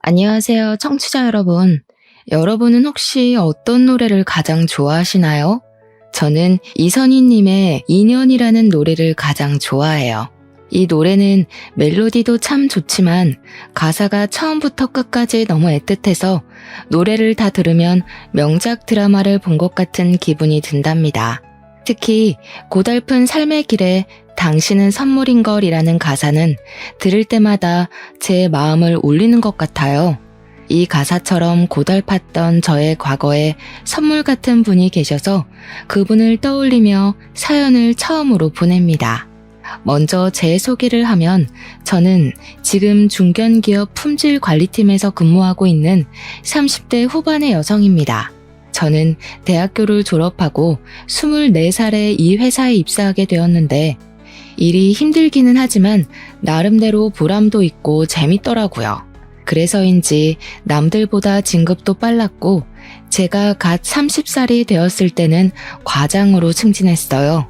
안녕하세요, 청취자 여러분. 여러분은 혹시 어떤 노래를 가장 좋아하시나요? 저는 이선희님의 인연이라는 노래를 가장 좋아해요. 이 노래는 멜로디도 참 좋지만 가사가 처음부터 끝까지 너무 애틋해서 노래를 다 들으면 명작 드라마를 본 것 같은 기분이 든답니다. 특히 고달픈 삶의 길에 당신은 선물인걸이라는 가사는 들을 때마다 제 마음을 울리는 것 같아요. 이 가사처럼 고달팠던 저의 과거에 선물 같은 분이 계셔서 그분을 떠올리며 사연을 처음으로 보냅니다. 먼저 제 소개를 하면 저는 지금 중견기업 품질관리팀에서 근무하고 있는 30대 후반의 여성입니다. 저는 대학교를 졸업하고 24살에 이 회사에 입사하게 되었는데 일이 힘들기는 하지만 나름대로 보람도 있고 재밌더라고요. 그래서인지 남들보다 진급도 빨랐고 제가 갓 30살이 되었을 때는 과장으로 승진했어요.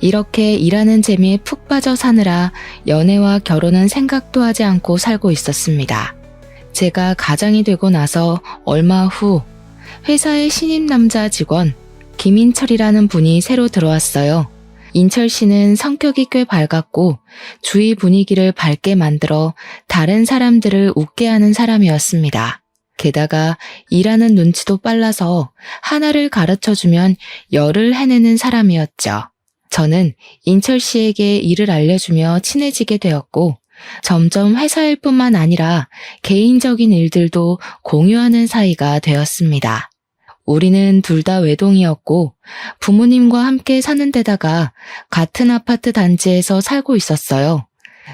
이렇게 일하는 재미에 푹 빠져 사느라 연애와 결혼은 생각도 하지 않고 살고 있었습니다. 제가 가장이 되고 나서 얼마 후 회사의 신입 남자 직원 김인철이라는 분이 새로 들어왔어요. 인철 씨는 성격이 꽤 밝았고 주위 분위기를 밝게 만들어 다른 사람들을 웃게 하는 사람이었습니다. 게다가 일하는 눈치도 빨라서 하나를 가르쳐주면 열을 해내는 사람이었죠. 저는 인철 씨에게 일을 알려주며 친해지게 되었고 점점 회사 일뿐만 아니라 개인적인 일들도 공유하는 사이가 되었습니다. 우리는 둘 다 외동이었고 부모님과 함께 사는 데다가 같은 아파트 단지에서 살고 있었어요.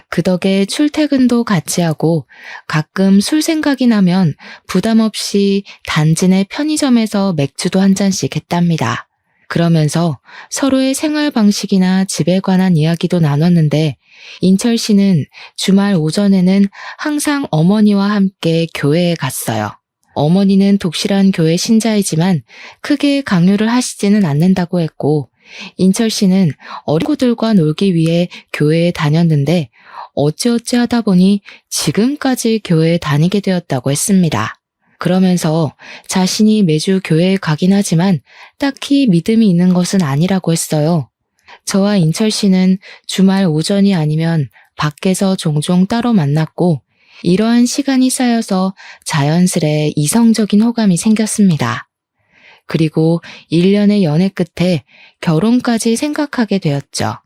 그 덕에 출퇴근도 같이 하고 가끔 술 생각이 나면 부담 없이 단지 내 편의점에서 맥주도 한 잔씩 했답니다. 그러면서 서로의 생활 방식이나 집에 관한 이야기도 나눴는데 인철 씨는 주말 오전에는 항상 어머니와 함께 교회에 갔어요. 어머니는 독실한 교회 신자이지만 크게 강요를 하시지는 않는다고 했고 인철 씨는 어린 친구들과 놀기 위해 교회에 다녔는데 어찌어찌 하다 보니 지금까지 교회에 다니게 되었다고 했습니다. 그러면서 자신이 매주 교회에 가긴 하지만 딱히 믿음이 있는 것은 아니라고 했어요. 저와 인철 씨는 주말 오전이 아니면 밖에서 종종 따로 만났고 이러한 시간이 쌓여서 자연스레 이성적인 호감이 생겼습니다. 그리고 1년의 연애 끝에 결혼까지 생각하게 되었죠.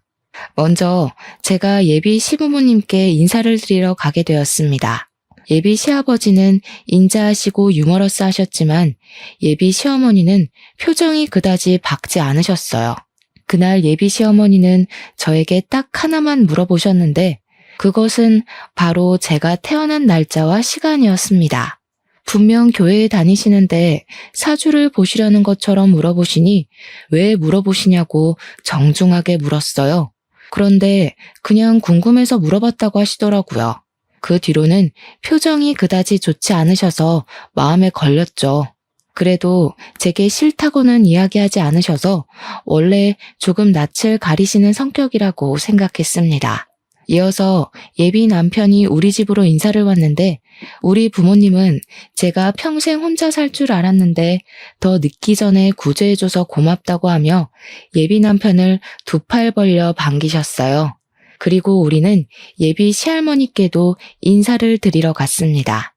먼저 제가 예비 시부모님께 인사를 드리러 가게 되었습니다. 예비 시아버지는 인자하시고 유머러스 하셨지만 예비 시어머니는 표정이 그다지 밝지 않으셨어요. 그날 예비 시어머니는 저에게 딱 하나만 물어보셨는데 그것은 바로 제가 태어난 날짜와 시간이었습니다. 분명 교회에 다니시는데 사주를 보시려는 것처럼 물어보시니 왜 물어보시냐고 정중하게 물었어요. 그런데 그냥 궁금해서 물어봤다고 하시더라고요. 그 뒤로는 표정이 그다지 좋지 않으셔서 마음에 걸렸죠. 그래도 제게 싫다고는 이야기하지 않으셔서 원래 조금 낯을 가리시는 성격이라고 생각했습니다. 이어서 예비 남편이 우리 집으로 인사를 왔는데 우리 부모님은 제가 평생 혼자 살 줄 알았는데 더 늦기 전에 구제해줘서 고맙다고 하며 예비 남편을 두 팔 벌려 반기셨어요. 그리고 우리는 예비 시할머니께도 인사를 드리러 갔습니다.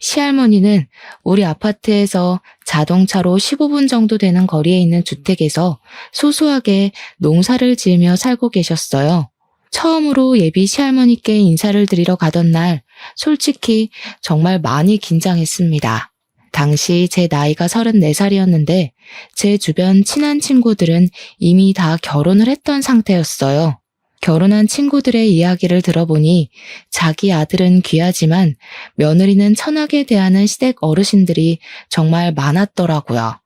시할머니는 우리 아파트에서 자동차로 15분 정도 되는 거리에 있는 주택에서 소소하게 농사를 지으며 살고 계셨어요. 처음으로 예비 시할머니께 인사를 드리러 가던 날 솔직히 정말 많이 긴장했습니다. 당시 제 나이가 34살이었는데 제 주변 친한 친구들은 이미 다 결혼을 했던 상태였어요. 결혼한 친구들의 이야기를 들어보니 자기 아들은 귀하지만 며느리는 천하게 대하는 시댁 어르신들이 정말 많았더라고요.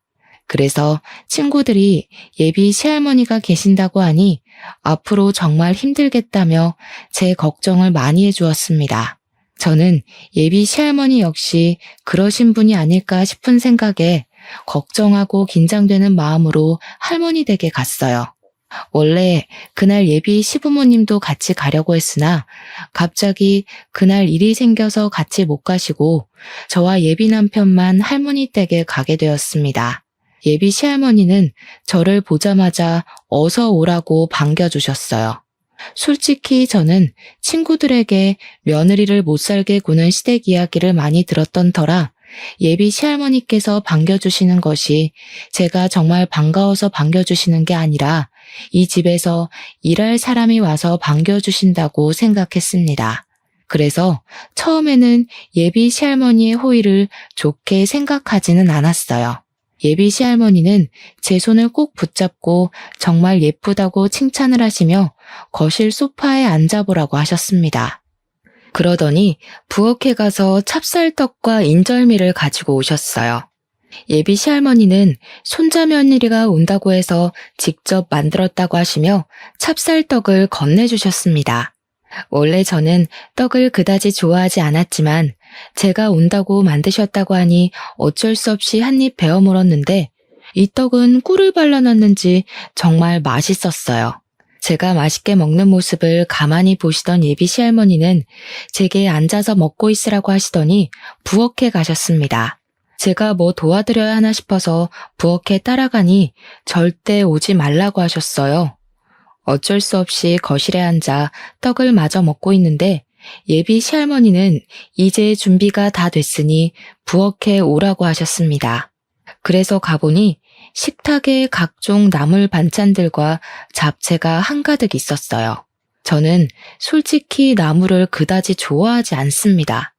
그래서 친구들이 예비 시할머니가 계신다고 하니 앞으로 정말 힘들겠다며 제 걱정을 많이 해주었습니다. 저는 예비 시할머니 역시 그러신 분이 아닐까 싶은 생각에 걱정하고 긴장되는 마음으로 할머니 댁에 갔어요. 원래 그날 예비 시부모님도 같이 가려고 했으나 갑자기 그날 일이 생겨서 같이 못 가시고 저와 예비 남편만 할머니 댁에 가게 되었습니다. 예비 시할머니는 저를 보자마자 어서 오라고 반겨주셨어요. 솔직히 저는 친구들에게 며느리를 못 살게 구는 시댁 이야기를 많이 들었던 터라 예비 시할머니께서 반겨주시는 것이 제가 정말 반가워서 반겨주시는 게 아니라 이 집에서 일할 사람이 와서 반겨주신다고 생각했습니다. 그래서 처음에는 예비 시할머니의 호의를 좋게 생각하지는 않았어요. 예비 시할머니는 제 손을 꼭 붙잡고 정말 예쁘다고 칭찬을 하시며 거실 소파에 앉아보라고 하셨습니다. 그러더니 부엌에 가서 찹쌀떡과 인절미를 가지고 오셨어요. 예비 시할머니는 손자 며느리가 온다고 해서 직접 만들었다고 하시며 찹쌀떡을 건네주셨습니다. 원래 저는 떡을 그다지 좋아하지 않았지만 제가 온다고 만드셨다고 하니 어쩔 수 없이 한 입 베어 물었는데 이 떡은 꿀을 발라놨는지 정말 맛있었어요. 제가 맛있게 먹는 모습을 가만히 보시던 예비 시할머니는 제게 앉아서 먹고 있으라고 하시더니 부엌에 가셨습니다. 제가 뭐 도와드려야 하나 싶어서 부엌에 따라가니 절대 오지 말라고 하셨어요. 어쩔 수 없이 거실에 앉아 떡을 마저 먹고 있는데 예비 시할머니는 이제 준비가 다 됐으니 부엌에 오라고 하셨습니다. 그래서 가보니 식탁에 각종 나물 반찬들과 잡채가 한가득 있었어요. 저는 솔직히 나물을 그다지 좋아하지 않습니다.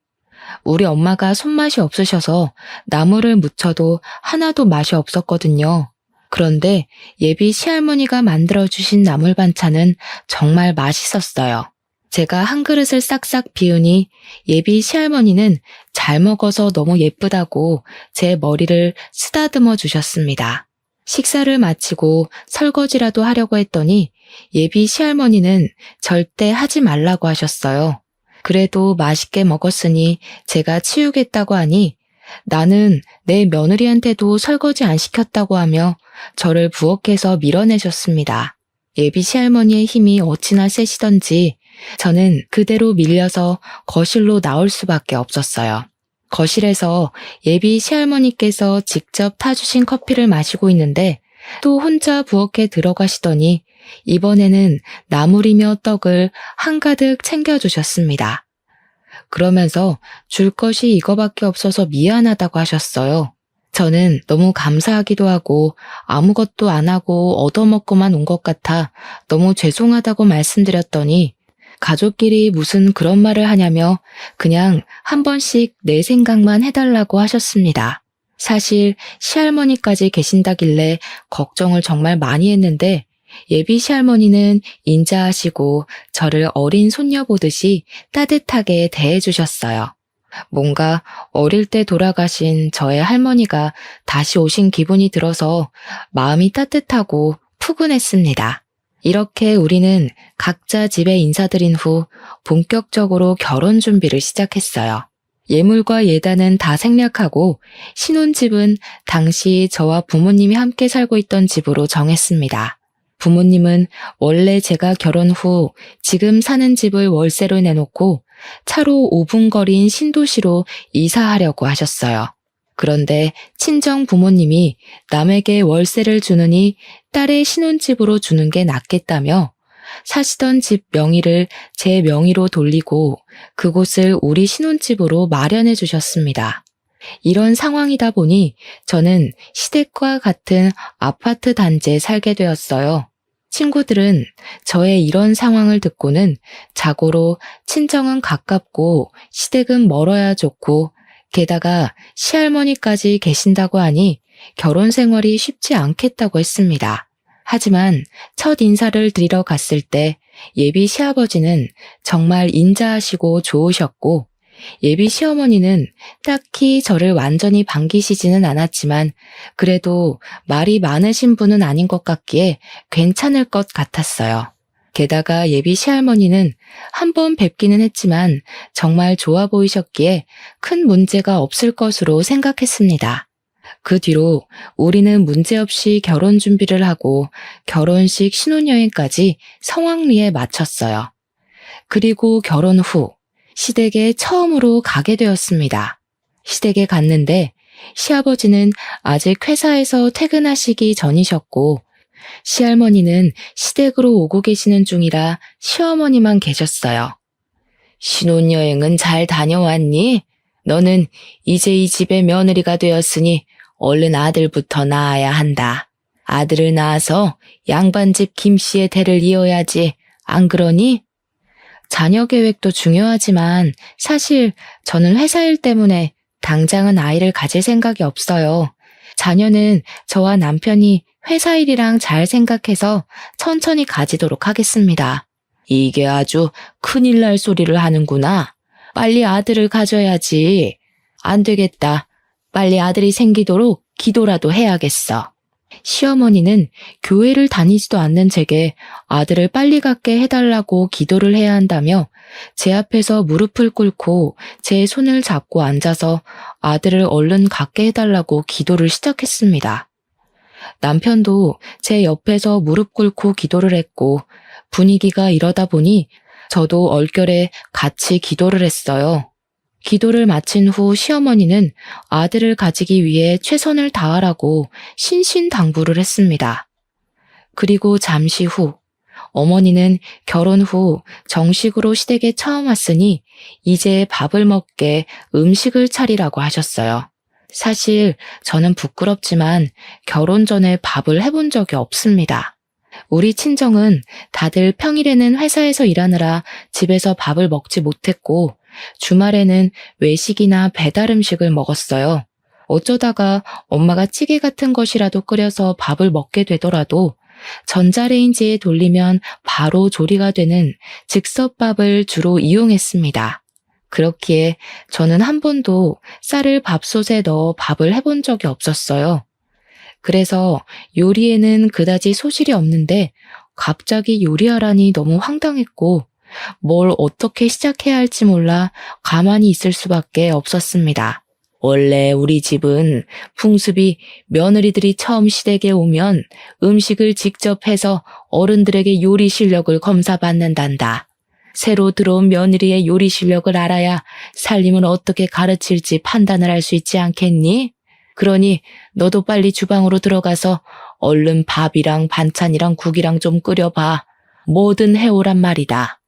우리 엄마가 손맛이 없으셔서 나물을 무쳐도 하나도 맛이 없었거든요. 그런데 예비 시할머니가 만들어주신 나물 반찬은 정말 맛있었어요. 제가 한 그릇을 싹싹 비우니 예비 시할머니는 잘 먹어서 너무 예쁘다고 제 머리를 쓰다듬어 주셨습니다. 식사를 마치고 설거지라도 하려고 했더니 예비 시할머니는 절대 하지 말라고 하셨어요. 그래도 맛있게 먹었으니 제가 치우겠다고 하니 나는 내 며느리한테도 설거지 안 시켰다고 하며 저를 부엌에서 밀어내셨습니다. 예비 시할머니의 힘이 어찌나 세시던지 저는 그대로 밀려서 거실로 나올 수밖에 없었어요. 거실에서 예비 시할머니께서 직접 타주신 커피를 마시고 있는데 또 혼자 부엌에 들어가시더니 이번에는 나물이며 떡을 한가득 챙겨주셨습니다. 그러면서 줄 것이 이거밖에 없어서 미안하다고 하셨어요. 저는 너무 감사하기도 하고 아무것도 안 하고 얻어먹고만 온 것 같아 너무 죄송하다고 말씀드렸더니 가족끼리 무슨 그런 말을 하냐며 그냥 한 번씩 내 생각만 해달라고 하셨습니다. 사실 시할머니까지 계신다길래 걱정을 정말 많이 했는데 예비 시할머니는 인자하시고 저를 어린 손녀 보듯이 따뜻하게 대해주셨어요. 뭔가 어릴 때 돌아가신 저의 할머니가 다시 오신 기분이 들어서 마음이 따뜻하고 푸근했습니다. 이렇게 우리는 각자 집에 인사드린 후 본격적으로 결혼 준비를 시작했어요. 예물과 예단은 다 생략하고 신혼집은 당시 저와 부모님이 함께 살고 있던 집으로 정했습니다. 부모님은 원래 제가 결혼 후 지금 사는 집을 월세로 내놓고 차로 5분 거리인 신도시로 이사하려고 하셨어요. 그런데 친정 부모님이 남에게 월세를 주느니 딸의 신혼집으로 주는 게 낫겠다며 사시던 집 명의를 제 명의로 돌리고 그곳을 우리 신혼집으로 마련해 주셨습니다. 이런 상황이다 보니 저는 시댁과 같은 아파트 단지에 살게 되었어요. 친구들은 저의 이런 상황을 듣고는 자고로 친정은 가깝고 시댁은 멀어야 좋고 게다가 시할머니까지 계신다고 하니 결혼 생활이 쉽지 않겠다고 했습니다. 하지만 첫 인사를 드리러 갔을 때 예비 시아버지는 정말 인자하시고 좋으셨고 예비 시어머니는 딱히 저를 완전히 반기시지는 않았지만 그래도 말이 많으신 분은 아닌 것 같기에 괜찮을 것 같았어요. 게다가 예비 시할머니는 한 번 뵙기는 했지만 정말 좋아 보이셨기에 큰 문제가 없을 것으로 생각했습니다. 그 뒤로 우리는 문제없이 결혼 준비를 하고 결혼식 신혼여행까지 성황리에 마쳤어요. 그리고 결혼 후 시댁에 처음으로 가게 되었습니다. 시댁에 갔는데 시아버지는 아직 회사에서 퇴근하시기 전이셨고 시할머니는 시댁으로 오고 계시는 중이라 시어머니만 계셨어요. 신혼여행은 잘 다녀왔니? 너는 이제 이 집의 며느리가 되었으니 얼른 아들부터 낳아야 한다. 아들을 낳아서 양반집 김씨의 대를 이어야지. 안 그러니? 자녀 계획도 중요하지만 사실 저는 회사 일 때문에 당장은 아이를 가질 생각이 없어요. 자녀는 저와 남편이 회사 일이랑 잘 생각해서 천천히 가지도록 하겠습니다. 이게 아주 큰일 날 소리를 하는구나. 빨리 아들을 가져야지. 안 되겠다. 빨리 아들이 생기도록 기도라도 해야겠어. 시어머니는 교회를 다니지도 않는 제게 아들을 빨리 갖게 해달라고 기도를 해야 한다며 제 앞에서 무릎을 꿇고 제 손을 잡고 앉아서 아들을 얼른 갖게 해달라고 기도를 시작했습니다. 남편도 제 옆에서 무릎 꿇고 기도를 했고 분위기가 이러다 보니 저도 얼결에 같이 기도를 했어요. 기도를 마친 후 시어머니는 아들을 가지기 위해 최선을 다하라고 신신당부를 했습니다. 그리고 잠시 후 어머니는 결혼 후 정식으로 시댁에 처음 왔으니 이제 밥을 먹게 음식을 차리라고 하셨어요. 사실 저는 부끄럽지만 결혼 전에 밥을 해본 적이 없습니다. 우리 친정은 다들 평일에는 회사에서 일하느라 집에서 밥을 먹지 못했고 주말에는 외식이나 배달 음식을 먹었어요. 어쩌다가 엄마가 찌개 같은 것이라도 끓여서 밥을 먹게 되더라도 전자레인지에 돌리면 바로 조리가 되는 즉석밥을 주로 이용했습니다. 그렇기에 저는 한 번도 쌀을 밥솥에 넣어 밥을 해본 적이 없었어요. 그래서 요리에는 그다지 소질이 없는데 갑자기 요리하라니 너무 황당했고 뭘 어떻게 시작해야 할지 몰라 가만히 있을 수밖에 없었습니다. 원래 우리 집은 풍습이 며느리들이 처음 시댁에 오면 음식을 직접 해서 어른들에게 요리 실력을 검사받는단다. 새로 들어온 며느리의 요리 실력을 알아야 살림을 어떻게 가르칠지 판단을 할 수 있지 않겠니? 그러니 너도 빨리 주방으로 들어가서 얼른 밥이랑 반찬이랑 국이랑 좀 끓여봐. 뭐든 해오란 말이다.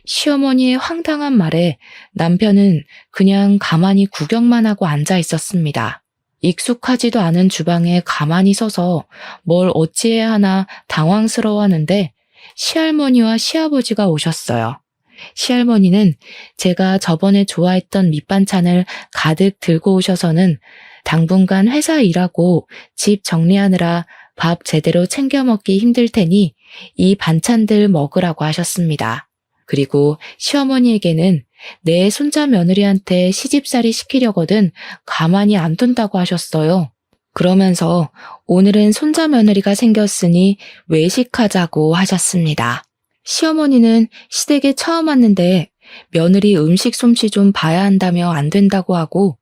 시어머니의 황당한 말에 남편은 그냥 가만히 구경만 하고 앉아 있었습니다. 익숙하지도 않은 주방에 가만히 서서 뭘 어찌해야 하나 당황스러워하는데 시할머니와 시아버지가 오셨어요. 시할머니는 제가 저번에 좋아했던 밑반찬을 가득 들고 오셔서는 당분간 회사 일하고 집 정리하느라 밥 제대로 챙겨 먹기 힘들 테니 이 반찬들 먹으라고 하셨습니다. 그리고 시어머니에게는 내 손자 며느리한테 시집살이 시키려거든 가만히 안 둔다고 하셨어요. 그러면서 오늘은 손자 며느리가 생겼으니 외식하자고 하셨습니다. 시어머니는 시댁에 처음 왔는데 며느리 음식 솜씨 좀 봐야 한다며 안 된다고 하고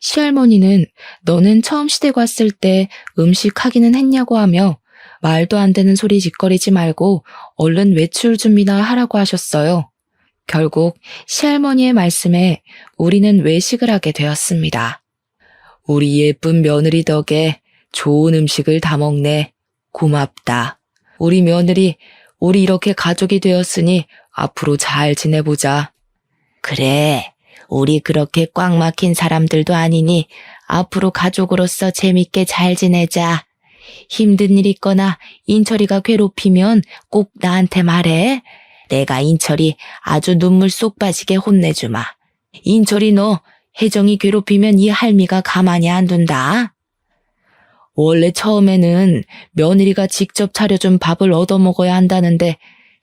시할머니는 너는 처음 시댁 왔을 때 음식 하기는 했냐고 하며 말도 안 되는 소리 짓거리지 말고 얼른 외출 준비나 하라고 하셨어요. 결국 시할머니의 말씀에 우리는 외식을 하게 되었습니다. 우리 예쁜 며느리 덕에 좋은 음식을 다 먹네. 고맙다. 우리 며느리, 우리 이렇게 가족이 되었으니 앞으로 잘 지내보자. 그래, 우리 그렇게 꽉 막힌 사람들도 아니니 앞으로 가족으로서 재밌게 잘 지내자. 힘든 일 있거나 인철이가 괴롭히면 꼭 나한테 말해. 내가 인철이 아주 눈물 쏙 빠지게 혼내주마. 인철이 너 혜정이 괴롭히면 이 할미가 가만히 안 둔다. 원래 처음에는 며느리가 직접 차려준 밥을 얻어먹어야 한다는데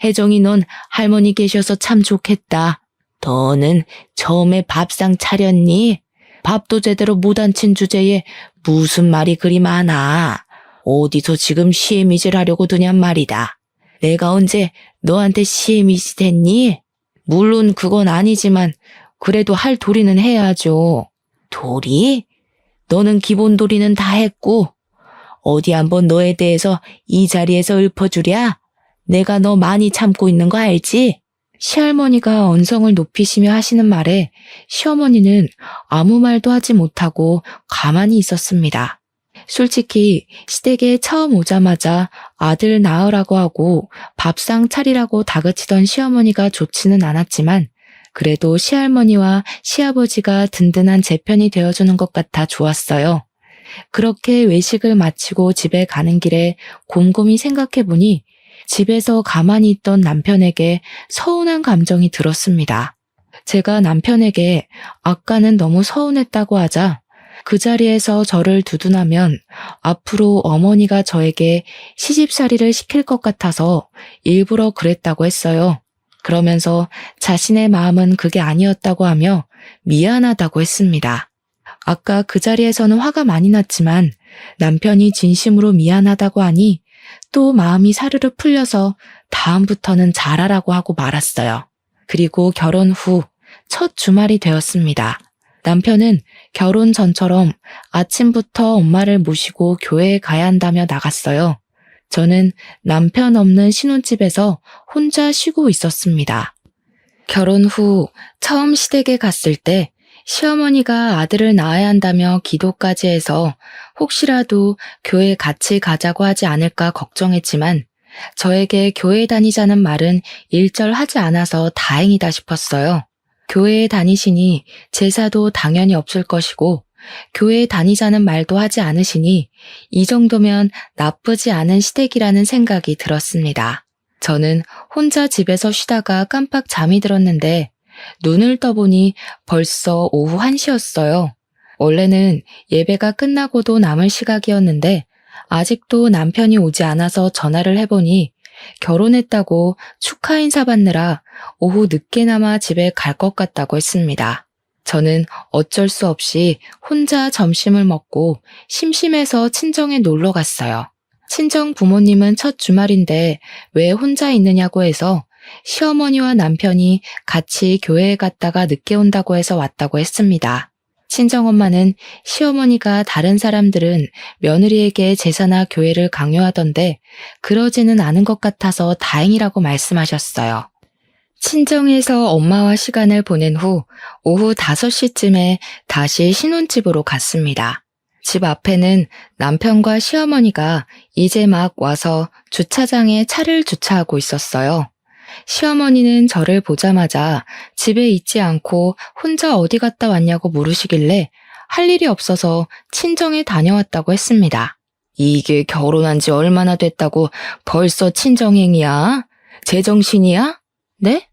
혜정이 넌 할머니 계셔서 참 좋겠다. 너는 처음에 밥상 차렸니? 밥도 제대로 못 앉힌 주제에 무슨 말이 그리 많아. 어디서 지금 시애미질 하려고 드냔 말이다. 내가 언제 너한테 시애미지 됐니? 물론 그건 아니지만 그래도 할 도리는 해야죠. 도리? 너는 기본도리는 다 했고 어디 한번 너에 대해서 이 자리에서 읊어주랴? 내가 너 많이 참고 있는 거 알지? 시할머니가 언성을 높이시며 하시는 말에 시어머니는 아무 말도 하지 못하고 가만히 있었습니다. 솔직히 시댁에 처음 오자마자 아들 낳으라고 하고 밥상 차리라고 다그치던 시어머니가 좋지는 않았지만 그래도 시할머니와 시아버지가 든든한 제편이 되어주는 것 같아 좋았어요. 그렇게 외식을 마치고 집에 가는 길에 곰곰이 생각해보니 집에서 가만히 있던 남편에게 서운한 감정이 들었습니다. 제가 남편에게 아까는 너무 서운했다고 하자 그 자리에서 저를 두둔하면 앞으로 어머니가 저에게 시집살이를 시킬 것 같아서 일부러 그랬다고 했어요. 그러면서 자신의 마음은 그게 아니었다고 하며 미안하다고 했습니다. 아까 그 자리에서는 화가 많이 났지만 남편이 진심으로 미안하다고 하니 또 마음이 사르르 풀려서 다음부터는 잘하라고 하고 말았어요. 그리고 결혼 후 첫 주말이 되었습니다. 남편은 결혼 전처럼 아침부터 엄마를 모시고 교회에 가야 한다며 나갔어요. 저는 남편 없는 신혼집에서 혼자 쉬고 있었습니다. 결혼 후 처음 시댁에 갔을 때 시어머니가 아들을 낳아야 한다며 기도까지 해서 혹시라도 교회 같이 가자고 하지 않을까 걱정했지만 저에게 교회 다니자는 말은 일절하지 않아서 다행이다 싶었어요. 교회에 다니시니 제사도 당연히 없을 것이고 교회에 다니자는 말도 하지 않으시니 이 정도면 나쁘지 않은 시댁이라는 생각이 들었습니다. 저는 혼자 집에서 쉬다가 깜빡 잠이 들었는데 눈을 떠보니 벌써 오후 1시였어요. 원래는 예배가 끝나고도 남을 시각이었는데 아직도 남편이 오지 않아서 전화를 해보니 결혼했다고 축하 인사 받느라 오후 늦게나마 집에 갈 것 같다고 했습니다. 저는 어쩔 수 없이 혼자 점심을 먹고 심심해서 친정에 놀러 갔어요. 친정 부모님은 첫 주말인데 왜 혼자 있느냐고 해서 시어머니와 남편이 같이 교회에 갔다가 늦게 온다고 해서 왔다고 했습니다. 친정엄마는 시어머니가 다른 사람들은 며느리에게 제사나 교회를 강요하던데 그러지는 않은 것 같아서 다행이라고 말씀하셨어요. 친정에서 엄마와 시간을 보낸 후 오후 5시쯤에 다시 신혼집으로 갔습니다. 집 앞에는 남편과 시어머니가 이제 막 와서 주차장에 차를 주차하고 있었어요. 시어머니는 저를 보자마자 집에 있지 않고 혼자 어디 갔다 왔냐고 물으시길래 할 일이 없어서 친정에 다녀왔다고 했습니다. 이게 결혼한 지 얼마나 됐다고 벌써 친정행이야? 제정신이야? 네?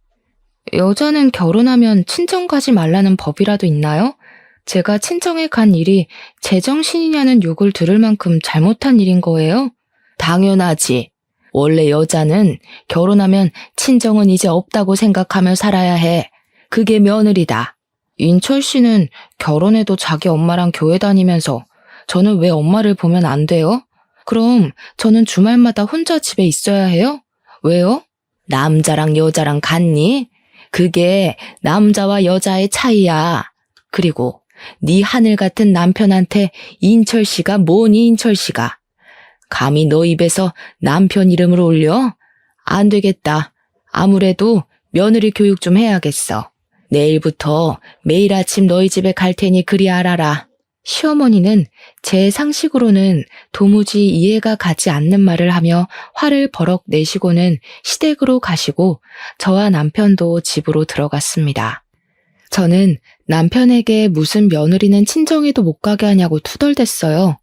여자는 결혼하면 친정 가지 말라는 법이라도 있나요? 제가 친정에 간 일이 제정신이냐는 욕을 들을 만큼 잘못한 일인 거예요? 당연하지. 원래 여자는 결혼하면 친정은 이제 없다고 생각하며 살아야 해. 그게 며느리다. 인철 씨는 결혼해도 자기 엄마랑 교회 다니면서 저는 왜 엄마를 보면 안 돼요? 그럼 저는 주말마다 혼자 집에 있어야 해요? 왜요? 남자랑 여자랑 같니? 그게 남자와 여자의 차이야. 그리고 네 하늘 같은 남편한테 인철 씨가 뭐니 인철 씨가. 감히 너 입에서 남편 이름을 올려? 안 되겠다. 아무래도 며느리 교육 좀 해야겠어. 내일부터 매일 아침 너희 집에 갈 테니 그리 알아라. 시어머니는 제 상식으로는 도무지 이해가 가지 않는 말을 하며 화를 버럭 내시고는 시댁으로 가시고 저와 남편도 집으로 들어갔습니다. 저는 남편에게 무슨 며느리는 친정에도 못 가게 하냐고 투덜댔어요.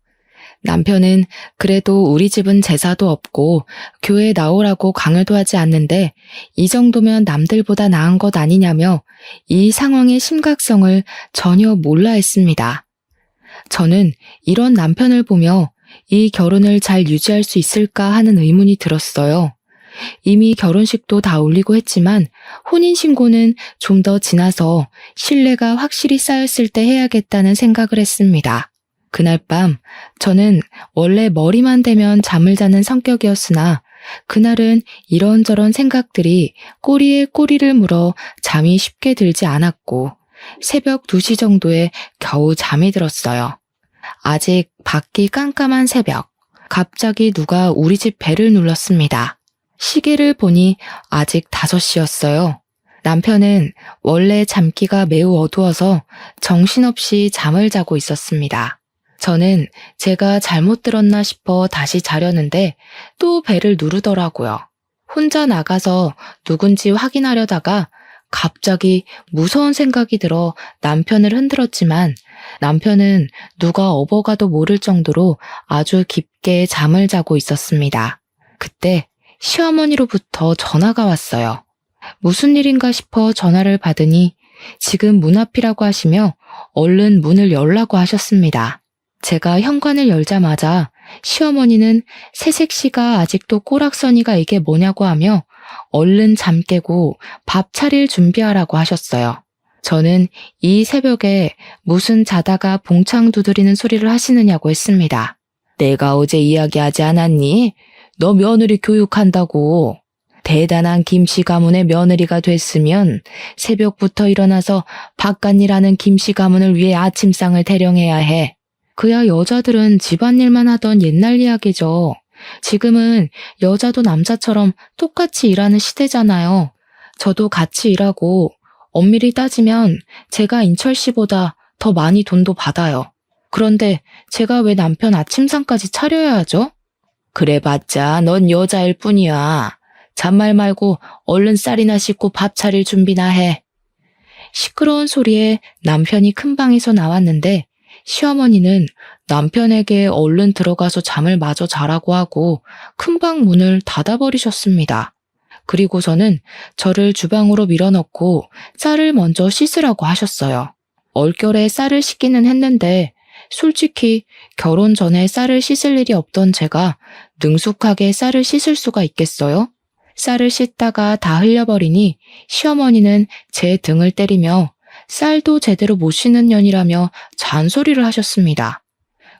남편은 그래도 우리 집은 제사도 없고 교회에 나오라고 강요도 하지 않는데 이 정도면 남들보다 나은 것 아니냐며 이 상황의 심각성을 전혀 몰라 했습니다. 저는 이런 남편을 보며 이 결혼을 잘 유지할 수 있을까 하는 의문이 들었어요. 이미 결혼식도 다 올리고 했지만 혼인신고는 좀 더 지나서 신뢰가 확실히 쌓였을 때 해야겠다는 생각을 했습니다. 그날 밤 저는 원래 머리만 대면 잠을 자는 성격이었으나 그날은 이런저런 생각들이 꼬리에 꼬리를 물어 잠이 쉽게 들지 않았고 새벽 2시 정도에 겨우 잠이 들었어요. 아직 밖이 깜깜한 새벽, 갑자기 누가 우리 집 벨을 눌렀습니다. 시계를 보니 아직 5시였어요. 남편은 원래 잠기가 매우 어두워서 정신없이 잠을 자고 있었습니다. 저는 제가 잘못 들었나 싶어 다시 자려는데 또 벨을 누르더라고요. 혼자 나가서 누군지 확인하려다가 갑자기 무서운 생각이 들어 남편을 흔들었지만 남편은 누가 업어가도 모를 정도로 아주 깊게 잠을 자고 있었습니다. 그때 시어머니로부터 전화가 왔어요. 무슨 일인가 싶어 전화를 받으니 지금 문 앞이라고 하시며 얼른 문을 열라고 하셨습니다. 제가 현관을 열자마자 시어머니는 새색시가 아직도 꼬락서니가 이게 뭐냐고 하며 얼른 잠 깨고 밥 차릴 준비하라고 하셨어요. 저는 이 새벽에 무슨 자다가 봉창 두드리는 소리를 하시느냐고 했습니다. 내가 어제 이야기하지 않았니? 너 며느리 교육한다고. 대단한 김씨 가문의 며느리가 됐으면 새벽부터 일어나서 바깥일하는 김씨 가문을 위해 아침상을 대령해야 해. 그야 여자들은 집안일만 하던 옛날 이야기죠. 지금은 여자도 남자처럼 똑같이 일하는 시대잖아요. 저도 같이 일하고 엄밀히 따지면 제가 인철 씨보다 더 많이 돈도 받아요. 그런데 제가 왜 남편 아침상까지 차려야 하죠? 그래봤자 넌 여자일 뿐이야. 잔말 말고 얼른 쌀이나 씻고 밥 차릴 준비나 해. 시끄러운 소리에 남편이 큰 방에서 나왔는데 시어머니는 남편에게 얼른 들어가서 잠을 마저 자라고 하고 큰방 문을 닫아버리셨습니다. 그리고서는 저를 주방으로 밀어넣고 쌀을 먼저 씻으라고 하셨어요. 얼결에 쌀을 씻기는 했는데 솔직히 결혼 전에 쌀을 씻을 일이 없던 제가 능숙하게 쌀을 씻을 수가 있겠어요? 쌀을 씻다가 다 흘려버리니 시어머니는 제 등을 때리며 쌀도 제대로 못 씻는 년이라며 잔소리를 하셨습니다.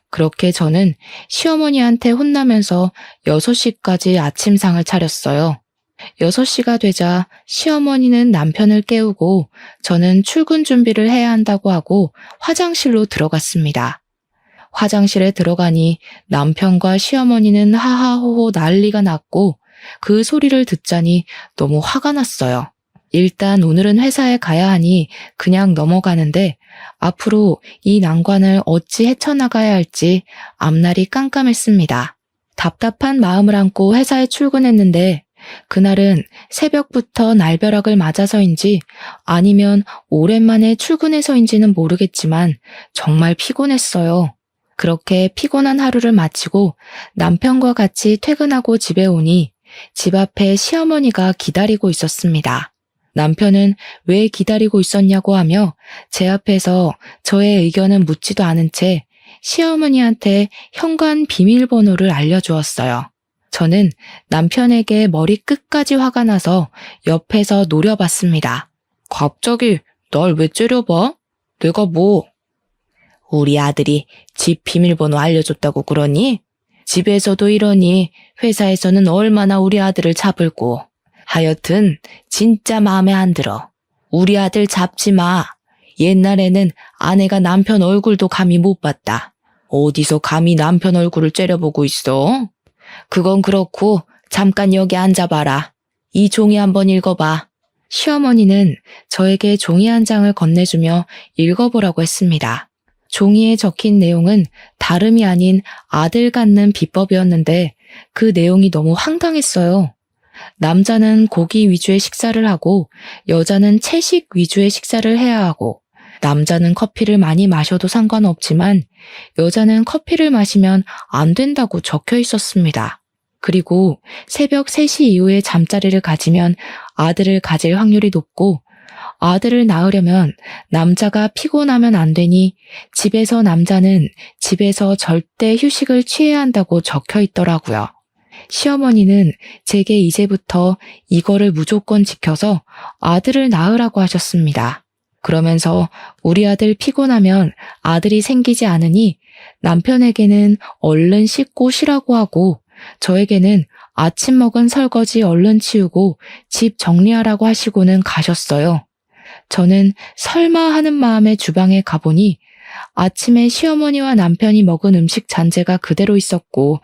그렇게 저는 시어머니한테 혼나면서 6시까지 아침상을 차렸어요. 6시가 되자 시어머니는 남편을 깨우고 저는 출근 준비를 해야 한다고 하고 화장실로 들어갔습니다. 화장실에 들어가니 남편과 시어머니는 하하호호 난리가 났고 그 소리를 듣자니 너무 화가 났어요. 일단 오늘은 회사에 가야 하니 그냥 넘어가는데 앞으로 이 난관을 어찌 헤쳐나가야 할지 앞날이 깜깜했습니다. 답답한 마음을 안고 회사에 출근했는데 그날은 새벽부터 날벼락을 맞아서인지 아니면 오랜만에 출근해서인지는 모르겠지만 정말 피곤했어요. 그렇게 피곤한 하루를 마치고 남편과 같이 퇴근하고 집에 오니 집 앞에 시어머니가 기다리고 있었습니다. 남편은 왜 기다리고 있었냐고 하며 제 앞에서 저의 의견은 묻지도 않은 채 시어머니한테 현관 비밀번호를 알려주었어요. 저는 남편에게 머리 끝까지 화가 나서 옆에서 노려봤습니다. 갑자기 날 왜 째려봐? 내가 뭐? 우리 아들이 집 비밀번호 알려줬다고 그러니? 집에서도 이러니 회사에서는 얼마나 우리 아들을 잡을고. 하여튼 진짜 마음에 안 들어. 우리 아들 잡지 마. 옛날에는 아내가 남편 얼굴도 감히 못 봤다. 어디서 감히 남편 얼굴을 째려보고 있어? 그건 그렇고 잠깐 여기 앉아봐라. 이 종이 한번 읽어봐. 시어머니는 저에게 종이 한 장을 건네주며 읽어보라고 했습니다. 종이에 적힌 내용은 다름이 아닌 아들 갖는 비법이었는데 그 내용이 너무 황당했어요. 남자는 고기 위주의 식사를 하고 여자는 채식 위주의 식사를 해야 하고 남자는 커피를 많이 마셔도 상관없지만 여자는 커피를 마시면 안 된다고 적혀 있었습니다. 그리고 새벽 3시 이후에 잠자리를 가지면 아들을 가질 확률이 높고 아들을 낳으려면 남자가 피곤하면 안 되니 집에서 남자는 집에서 절대 휴식을 취해야 한다고 적혀 있더라고요. 시어머니는 제게 이제부터 이거를 무조건 지켜서 아들을 낳으라고 하셨습니다. 그러면서 우리 아들 피곤하면 아들이 생기지 않으니 남편에게는 얼른 씻고 쉬라고 하고 저에게는 아침 먹은 설거지 얼른 치우고 집 정리하라고 하시고는 가셨어요. 저는 설마 하는 마음에 주방에 가보니 아침에 시어머니와 남편이 먹은 음식 잔재가 그대로 있었고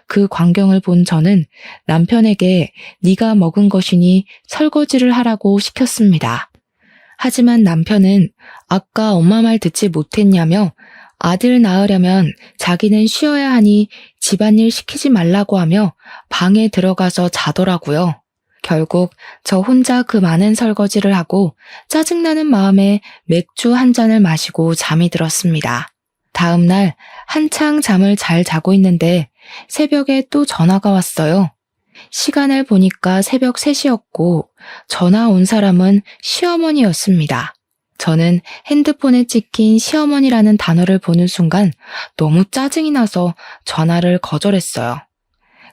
그 광경을 본 저는 남편에게 네가 먹은 것이니 설거지를 하라고 시켰습니다. 하지만 남편은 아까 엄마 말 듣지 못했냐며 아들 낳으려면 자기는 쉬어야 하니 집안일 시키지 말라고 하며 방에 들어가서 자더라고요. 결국 저 혼자 그 많은 설거지를 하고 짜증나는 마음에 맥주 한 잔을 마시고 잠이 들었습니다. 다음 날 한창 잠을 잘 자고 있는데 새벽에 또 전화가 왔어요. 시간을 보니까 새벽 3시였고 전화 온 사람은 시어머니였습니다. 저는 핸드폰에 찍힌 시어머니라는 단어를 보는 순간 너무 짜증이 나서 전화를 거절했어요.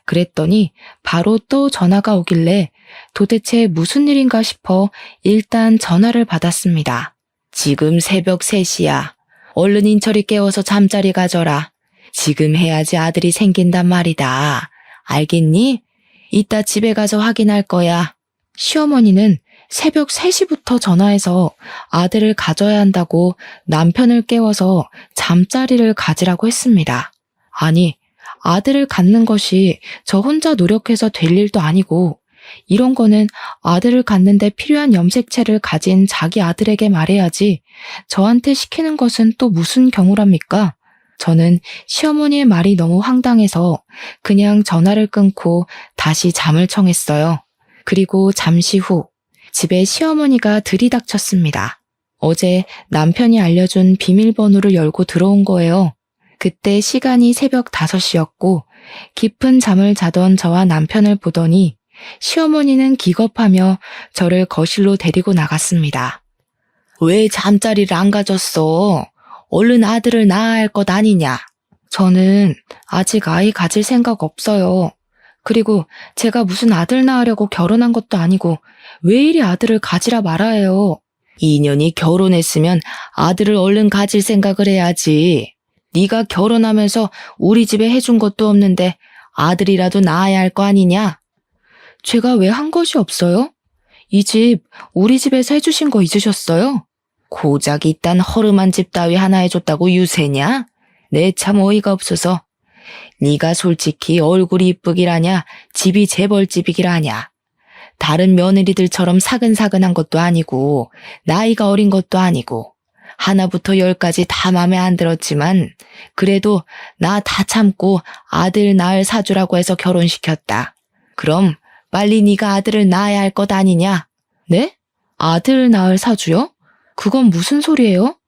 그랬더니 바로 또 전화가 오길래 도대체 무슨 일인가 싶어 일단 전화를 받았습니다. 지금 새벽 3시야. 얼른 인철이 깨워서 잠자리 가져라. 지금 해야지 아들이 생긴단 말이다. 알겠니? 이따 집에 가서 확인할 거야. 시어머니는 새벽 3시부터 전화해서 아들을 가져야 한다고 남편을 깨워서 잠자리를 가지라고 했습니다. 아니, 아들을 갖는 것이 저 혼자 노력해서 될 일도 아니고 이런 거는 아들을 갖는데 필요한 염색체를 가진 자기 아들에게 말해야지 저한테 시키는 것은 또 무슨 경우랍니까? 저는 시어머니의 말이 너무 황당해서 그냥 전화를 끊고 다시 잠을 청했어요. 그리고 잠시 후 집에 시어머니가 들이닥쳤습니다. 어제 남편이 알려준 비밀번호를 열고 들어온 거예요. 그때 시간이 새벽 5시였고 깊은 잠을 자던 저와 남편을 보더니 시어머니는 기겁하며 저를 거실로 데리고 나갔습니다. 왜 잠자리를 안 가졌어? 얼른 아들을 낳아야 할 것 아니냐? 저는 아직 아이 가질 생각 없어요. 그리고 제가 무슨 아들 낳으려고 결혼한 것도 아니고 왜 이리 아들을 가지라 말아요. 2년이 결혼했으면 아들을 얼른 가질 생각을 해야지. 네가 결혼하면서 우리 집에 해준 것도 없는데 아들이라도 낳아야 할 거 아니냐? 제가 왜 한 것이 없어요? 이 집 우리 집에서 해주신 거 잊으셨어요? 고작 이딴 허름한 집 따위 하나 해줬다고 유세냐? 내 참 어이가 없어서. 네가 솔직히 얼굴이 이쁘기라냐 집이 재벌집이기라냐. 다른 며느리들처럼 사근사근한 것도 아니고 나이가 어린 것도 아니고 하나부터 10까지 다 맘에 안 들었지만 그래도 나 다 참고 아들 낳을 사주라고 해서 결혼시켰다. 그럼 빨리 네가 아들을 낳아야 할 것 아니냐? 네? 아들 낳을 사주요? 그건 무슨 소리예요?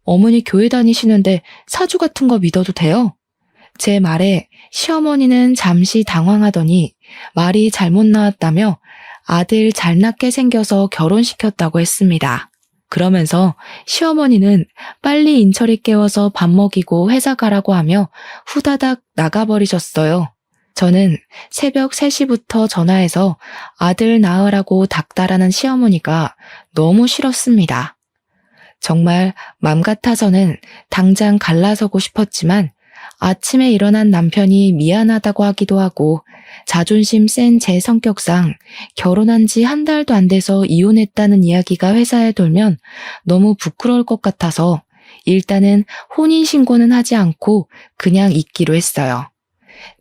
어머니 교회 다니시는데 사주 같은 거 믿어도 돼요? 제 말에 시어머니는 잠시 당황하더니 말이 잘못 나왔다며 아들 잘 낳게 생겨서 결혼시켰다고 했습니다. 그러면서 시어머니는 빨리 인철이 깨워서 밥 먹이고 회사 가라고 하며 후다닥 나가버리셨어요. 저는 새벽 3시부터 전화해서 아들 낳으라고 닥달하는 시어머니가 너무 싫었습니다. 정말 맘 같아서는 당장 갈라서고 싶었지만 아침에 일어난 남편이 미안하다고 하기도 하고 자존심 센 제 성격상 결혼한 지 한 달도 안 돼서 이혼했다는 이야기가 회사에 돌면 너무 부끄러울 것 같아서 일단은 혼인신고는 하지 않고 그냥 있기로 했어요.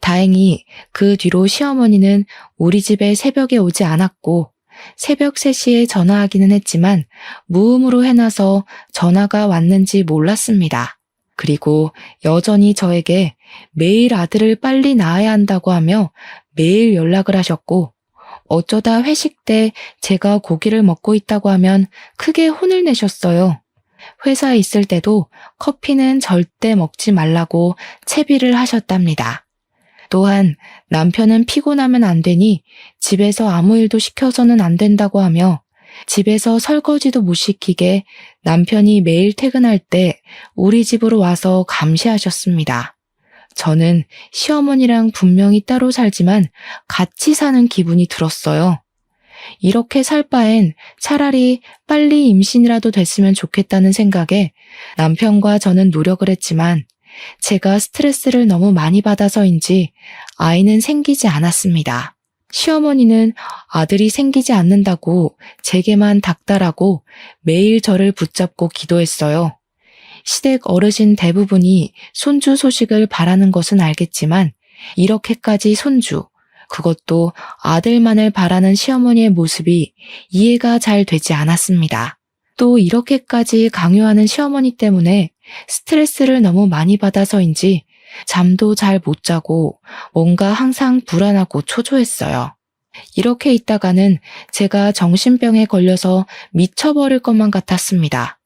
다행히 그 뒤로 시어머니는 우리 집에 새벽에 오지 않았고 새벽 3시에 전화하기는 했지만 무음으로 해놔서 전화가 왔는지 몰랐습니다. 그리고 여전히 저에게 매일 아들을 빨리 낳아야 한다고 하며 매일 연락을 하셨고 어쩌다 회식 때 제가 고기를 먹고 있다고 하면 크게 혼을 내셨어요. 회사에 있을 때도 커피는 절대 먹지 말라고 채비를 하셨답니다. 또한 남편은 피곤하면 안 되니 집에서 아무 일도 시켜서는 안 된다고 하며 집에서 설거지도 못 시키게 남편이 매일 퇴근할 때 우리 집으로 와서 감시하셨습니다. 저는 시어머니랑 분명히 따로 살지만 같이 사는 기분이 들었어요. 이렇게 살 바엔 차라리 빨리 임신이라도 됐으면 좋겠다는 생각에 남편과 저는 노력을 했지만 제가 스트레스를 너무 많이 받아서인지 아이는 생기지 않았습니다. 시어머니는 아들이 생기지 않는다고 제게만 닥달하고 매일 저를 붙잡고 기도했어요. 시댁 어르신 대부분이 손주 소식을 바라는 것은 알겠지만 이렇게까지 손주, 그것도 아들만을 바라는 시어머니의 모습이 이해가 잘 되지 않았습니다. 또 이렇게까지 강요하는 시어머니 때문에 스트레스를 너무 많이 받아서인지 잠도 잘 못 자고 뭔가 항상 불안하고 초조했어요. 이렇게 있다가는 제가 정신병에 걸려서 미쳐버릴 것만 같았습니다.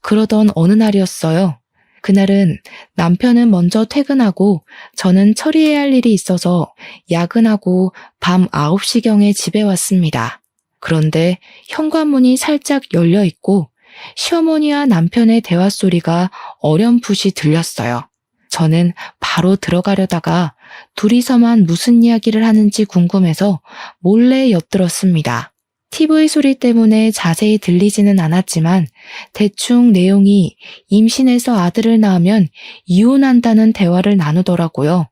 그러던 어느 날이었어요. 그날은 남편은 먼저 퇴근하고 저는 처리해야 할 일이 있어서 야근하고 밤 9시경에 집에 왔습니다. 그런데 현관문이 살짝 열려 있고 시어머니와 남편의 대화 소리가 어렴풋이 들렸어요. 저는 바로 들어가려다가 둘이서만 무슨 이야기를 하는지 궁금해서 몰래 엿들었습니다. TV 소리 때문에 자세히 들리지는 않았지만 대충 내용이 임신해서 아들을 낳으면 이혼한다는 대화를 나누더라고요.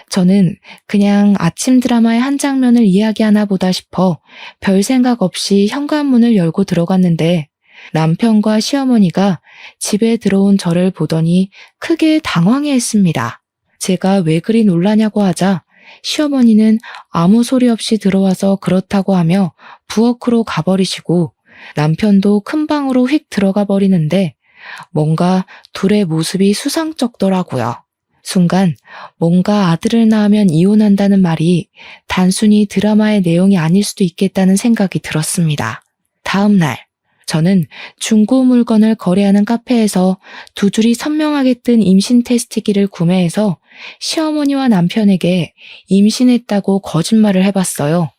저는 그냥 아침 드라마의 한 장면을 이야기하나 보다 싶어 별 생각 없이 현관문을 열고 들어갔는데 남편과 시어머니가 집에 들어온 저를 보더니 크게 당황해했습니다. 제가 왜 그리 놀라냐고 하자 시어머니는 아무 소리 없이 들어와서 그렇다고 하며 부엌으로 가버리시고 남편도 큰 방으로 휙 들어가 버리는데 뭔가 둘의 모습이 수상쩍더라고요. 순간 뭔가 아들을 낳으면 이혼한다는 말이 단순히 드라마의 내용이 아닐 수도 있겠다는 생각이 들었습니다. 다음 날 저는 중고 물건을 거래하는 카페에서 두 줄이 선명하게 뜬 임신 테스트기를 구매해서 시어머니와 남편에게 임신했다고 거짓말을 해봤어요.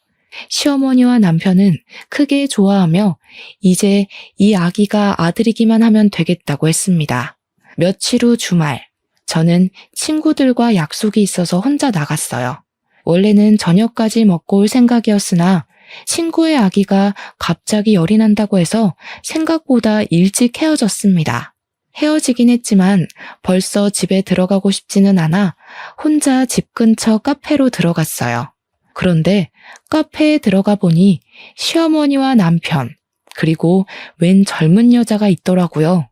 시어머니와 남편은 크게 좋아하며 이제 이 아기가 아들이기만 하면 되겠다고 했습니다. 며칠 후 주말, 저는 친구들과 약속이 있어서 혼자 나갔어요. 원래는 저녁까지 먹고 올 생각이었으나 친구의 아기가 갑자기 열이 난다고 해서 생각보다 일찍 헤어졌습니다. 헤어지긴 했지만 벌써 집에 들어가고 싶지는 않아 혼자 집 근처 카페로 들어갔어요. 그런데 카페에 들어가 보니 시어머니와 남편, 그리고 웬 젊은 여자가 있더라고요.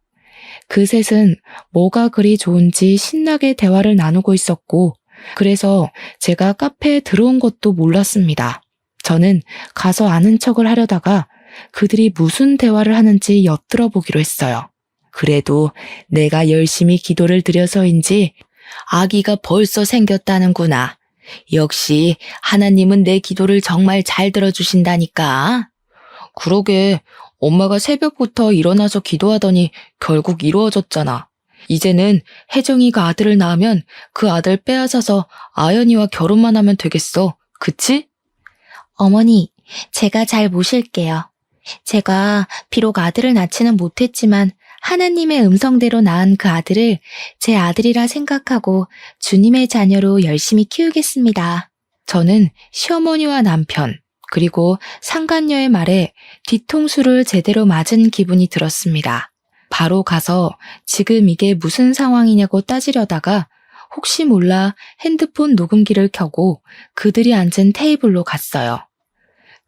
그 셋은 뭐가 그리 좋은지 신나게 대화를 나누고 있었고, 그래서 제가 카페에 들어온 것도 몰랐습니다. 저는 가서 아는 척을 하려다가 그들이 무슨 대화를 하는지 엿들어 보기로 했어요. 그래도 내가 열심히 기도를 드려서인지 아기가 벌써 생겼다는구나. 역시 하나님은 내 기도를 정말 잘 들어주신다니까. 그러게, 엄마가 새벽부터 일어나서 기도하더니 결국 이루어졌잖아. 이제는 혜정이가 아들을 낳으면 그 아들 빼앗아서 아연이와 결혼만 하면 되겠어. 그치? 어머니, 제가 잘 모실게요. 제가 비록 아들을 낳지는 못했지만 하나님의 음성대로 낳은 그 아들을 제 아들이라 생각하고 주님의 자녀로 열심히 키우겠습니다. 저는 시어머니와 남편, 그리고 상간녀의 말에 뒤통수를 제대로 맞은 기분이 들었습니다. 바로 가서 지금 이게 무슨 상황이냐고 따지려다가 혹시 몰라 핸드폰 녹음기를 켜고 그들이 앉은 테이블로 갔어요.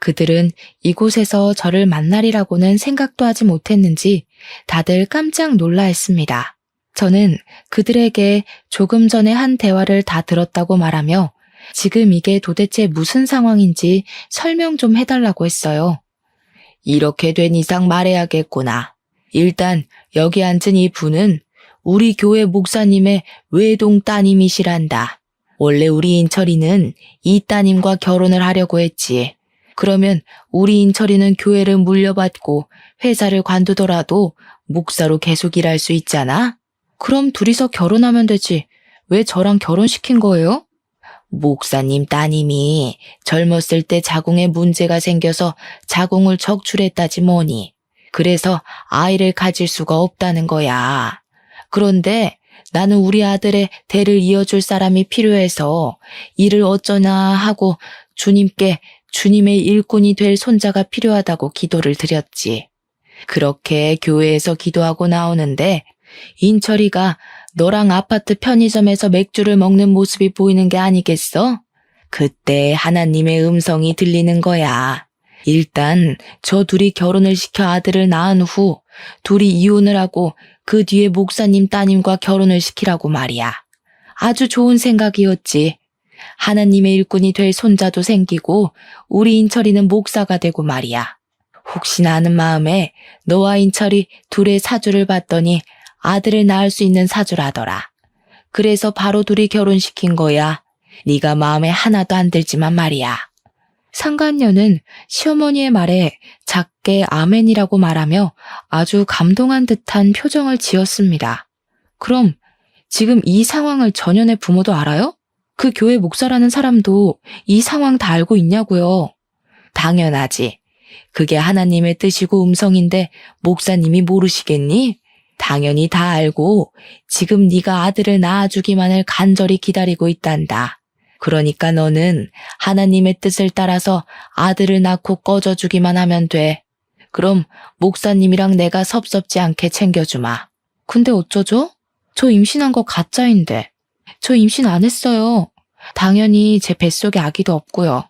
그들은 이곳에서 저를 만나리라고는 생각도 하지 못했는지 다들 깜짝 놀라 했습니다. 저는 그들에게 조금 전에 한 대화를 다 들었다고 말하며 지금 이게 도대체 무슨 상황인지 설명 좀 해달라고 했어요. 이렇게 된 이상 말해야겠구나. 일단 여기 앉은 이 분은 우리 교회 목사님의 외동 따님이시란다. 원래 우리 인철이는 이 따님과 결혼을 하려고 했지. 그러면 우리 인철이는 교회를 물려받고 회사를 관두더라도 목사로 계속 일할 수 있잖아? 그럼 둘이서 결혼하면 되지. 왜 저랑 결혼시킨 거예요? 목사님 따님이 젊었을 때 자궁에 문제가 생겨서 자궁을 적출했다지 뭐니. 그래서 아이를 가질 수가 없다는 거야. 그런데 나는 우리 아들의 대를 이어줄 사람이 필요해서 이를 어쩌나 하고 주님께 주님의 일꾼이 될 손자가 필요하다고 기도를 드렸지. 그렇게 교회에서 기도하고 나오는데 인철이가 너랑 아파트 편의점에서 맥주를 먹는 모습이 보이는 게 아니겠어? 그때 하나님의 음성이 들리는 거야. 일단 저 둘이 결혼을 시켜 아들을 낳은 후 둘이 이혼을 하고 그 뒤에 목사님 따님과 결혼을 시키라고 말이야. 아주 좋은 생각이었지. 하나님의 일꾼이 될 손자도 생기고 우리 인철이는 목사가 되고 말이야. 혹시나 하는 마음에 너와 인철이 둘의 사주를 봤더니 아들을 낳을 수 있는 사주라더라. 그래서 바로 둘이 결혼시킨 거야. 네가 마음에 하나도 안 들지만 말이야. 상간녀는 시어머니의 말에 작게 아멘이라고 말하며 아주 감동한 듯한 표정을 지었습니다. 그럼 지금 이 상황을 전현의 부모도 알아요? 그 교회 목사라는 사람도 이 상황 다 알고 있냐고요? 당연하지. 그게 하나님의 뜻이고 음성인데 목사님이 모르시겠니? 당연히 다 알고 지금 네가 아들을 낳아주기만을 간절히 기다리고 있단다. 그러니까 너는 하나님의 뜻을 따라서 아들을 낳고 꺼져주기만 하면 돼. 그럼 목사님이랑 내가 섭섭지 않게 챙겨주마. 근데 어쩌죠? 저 임신한 거 가짜인데. 저 임신 안 했어요. 당연히 제 뱃속에 아기도 없고요.